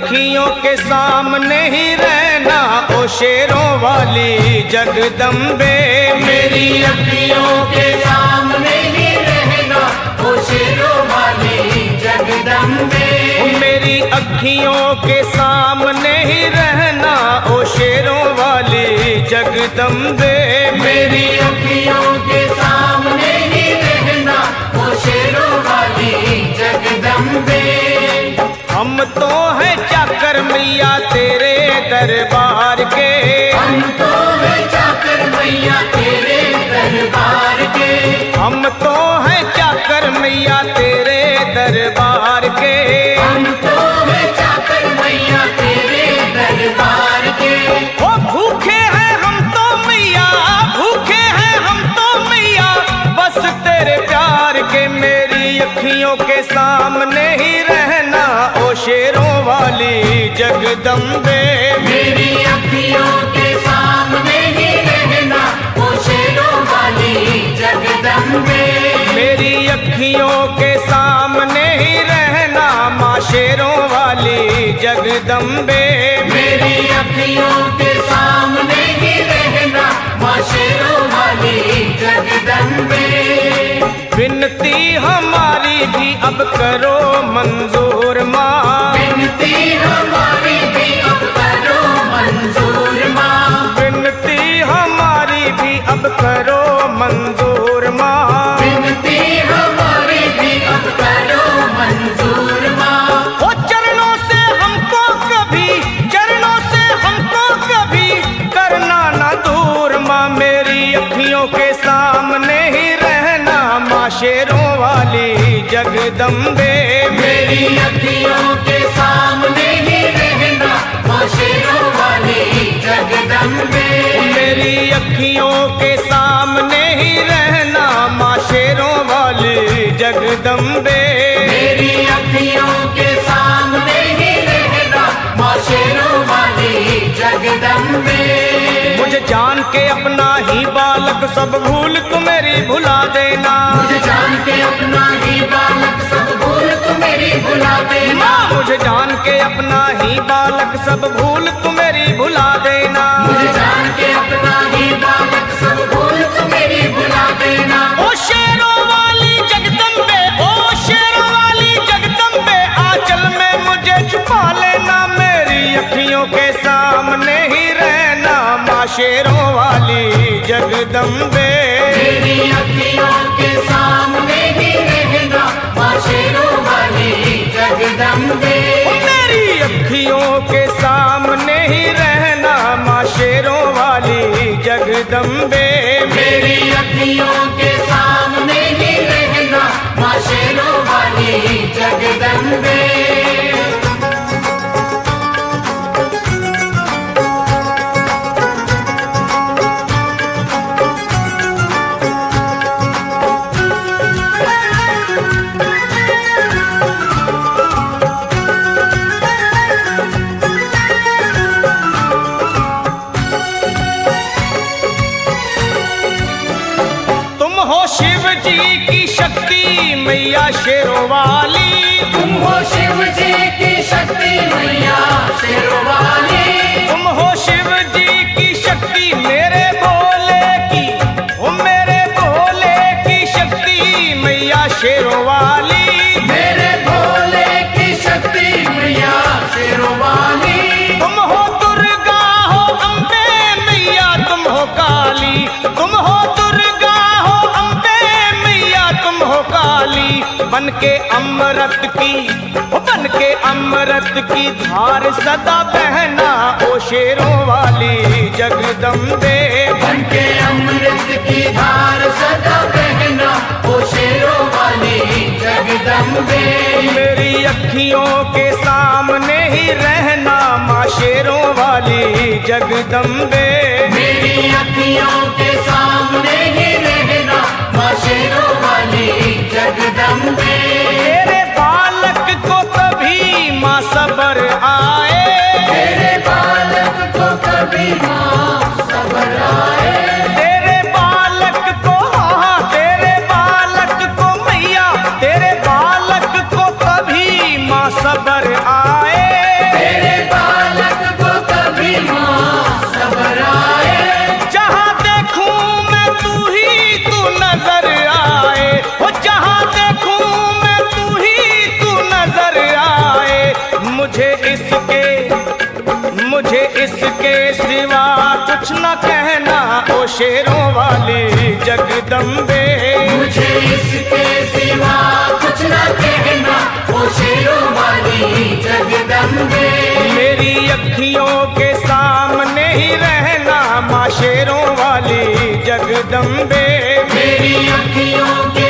अखियों के सामने ही रहना ओ शेरों वाली जगदम्बे। मेरी अखियों के सामने ही रहना ओ शेरों वाली जगदम्बे। मेरी अखियों के सामने ही रहना ओ शेरों वाली जगदम्बे। मेरी अखियों के सामने ही रहना ओ शेरों वाली जगदम्बे। हम तो हैं चाकर मैया तेरे दरबार के। हम तो हैं चाकर मैया तेरे दरबार के। हम तो हैं चाकर मैया तेरे दरबार के। हम तो हैं चाकर मैया तेरे दरबार के। ओ भूखे हैं हम तो मैया, भूखे हैं हम तो मैया बस तेरे प्यार के। मेरी अखियों के सामने ही रहना ओ शेरों वाली जगदम्बे। मेरी अखियों के सामने ही रहना ओ शेरों वाली जगदम्बे। मेरी अखियों के सामने ही रहना माँ शेरों वाली जगदम्बे। मेरी अखियों के सामने ही रहना माँ शेरों वाली जगदम्बे। विनती हमारी भी अब करो मंजूर माँ। विनती हमारी भी अब करो मंजूर माँ। विनती हमारी भी अब करो मंजूर माँ। विनती हमारी भी अब करो मंजूर माँ। ओ चरणों से हमको कभी, चरणों से हमको कभी करना ना दूर माँ। मेरी अखियों के सामने ही रहना माँ शेरों वाली जगदम्बे। मेरी अखियों के सामने ही रहना माँ शेरों वाली जगदम्बे। मेरी अखियों के सामने ही रहना माँ शेरों वाली जगदम्बे। मेरी अखियों के सामने ही रहना माँ शेरों वाली जगदम्बे। मुझे जान के अपना ही बालक सब भूल तू मेरी भुला देना। मुझे जान के अपना ही बालक सब भूल तू मेरी भुला देना। मुझे जान के अपना ही बालक सब भूल तू मेरी भुला देना। मुझे जान के अपना ही बालक सब भूल तू मेरी भुला देना। ओ शेरों वाली जगदम्बे, ओ शेरों वाली जगदम्बे आंचल में मुझे छुपा लेना। मेरी अखियों के सामने ही रहना माँ शेरों वाली जगदम्बे। मेरी अखियों के सामने ही रहना माँ शेरों वाली जगदम्बे। मेरी अखियों के सामने ही रहना माँ शेरों वाली जगदम्बे। मेरी अखियों के सामने ही रहना माँ शेरों वाली जगदम्बे। शिव जी की शक्ति मैया शेरों वाली। तुम हो शिव जी की शक्ति मैया शेरों वाली। तुम हो शिव जी की शक्ति मेरे भोले की, ओ मेरे भोले की शक्ति मैया शेरों वाली। मेरे भोले की शक्ति मैया शेरों वाली। तुम हो दुर्गा हो अम्बे मैया तुम हो काली। तुम हो दुर्गा हो अम्बे मैया तुम हो काली। बन के अमृत की, बन के अमृत की धार सदा बहना ओ शेरों वाली जगदम्बे। बन के अमृत की धार सदा बहना ओ शेरों वाली जगदम्बे। मेरी अखियों के सामने ही रहना माँ शेरों वाली जगदम्बे। मेरी अखियों के सामने ही रहना माँ शेरों वाली जगदम्बे। तेरे बालक को कभी माँ सबर आए। तेरे बालक को कभी माँ सबर आए। तेरे बालक को, हाँ तेरे बालक को मैया, तेरे बालक को कभी माँ सबर आए। तेरे इसके सिवा कुछ न कहना, ओ शेरों वाली जगदम्बे। मेरी अखियों के सामने ही रहना माँ शेरों वाली जगदम्बे। मेरी अखियों के